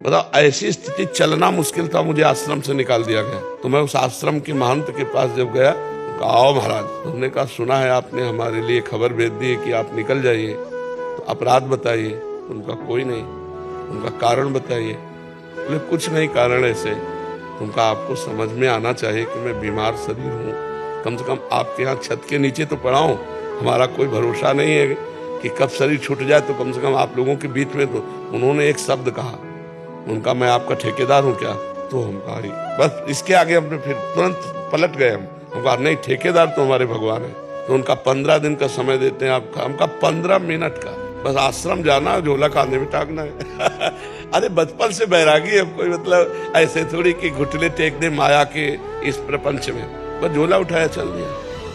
बताओ, ऐसी स्थिति, चलना मुश्किल था, मुझे आश्रम से निकाल दिया गया। तो मैं उस आश्रम के महंत के पास जब गया, कहा आओ महाराज। उन्होंने कहा सुना है आपने हमारे लिए खबर भेज दी है कि आप निकल जाइए, तो अपराध बताइए। उनका कोई नहीं। उनका कारण बताइए। बोले कुछ नहीं कारण ऐसे, उनका आपको समझ में आना चाहिए कि मैं बीमार शरीर हूँ, कम से कम आपके यहाँ छत के नीचे तो पड़ा हूँ। हमारा कोई भरोसा नहीं है कि कब शरीर छूट जाए, तो कम से कम आप लोगों के बीच में। तो उन्होंने एक शब्द कहा, उनका मैं आपका ठेकेदार हूँ क्या? तो हम कहा बस इसके आगे हमने फिर तुरंत पलट गए। हम कहा नहीं, ठेकेदार तो हमारे भगवान है। तो उनका 15 दिन का समय देते हैं आपका। हमका 15 मिनट का, बस आश्रम जाना, झोला कांधे में टांगना है। अरे बचपन से बैरागी है कोई, मतलब ऐसे थोड़ी कि घुटने टेक दे माया के इस प्रपंच में। बस झोला उठाया चल दिया।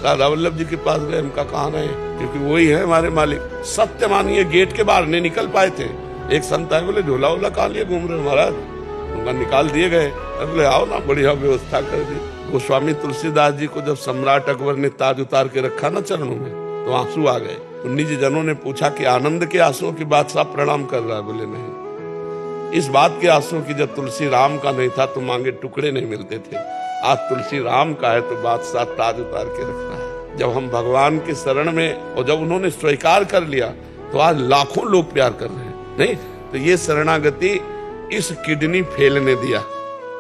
राधा वल्लभ जी के पास गए, हमका कहाँ रहे, क्योंकि वही है हमारे मालिक। सत्य मानिए, गेट के बाहर नहीं निकल पाए थे। एक संत आए, बोले झोला वोला कहाँ लिए घूम रहे महाराज? उनका निकाल दिए गए। बोले आओ ना, बढ़िया व्यवस्था कर दी। गोस्वामी तुलसीदास जी को जब सम्राट अकबर ने ताज उतार के रखा ना चरणों में, तो आंसू आ गए। तो निजी जनों ने पूछा कि आनंद के आंसुओं की बादशाह प्रणाम कर रहा है? बोले नहीं, इस बात के आंसुओं की जब तुलसी राम का नहीं था तो मांगे टुकड़े नहीं मिलते थे। आज तुलसी राम का है तो बादशाह ताज उतार के रख रहा है। जब हम भगवान के शरण में, और जब उन्होंने स्वीकार कर लिया, तो आज लाखों लोग प्यार कर रहे हैं। नहीं तो ये शरणागति इस किडनी फेल ने दिया।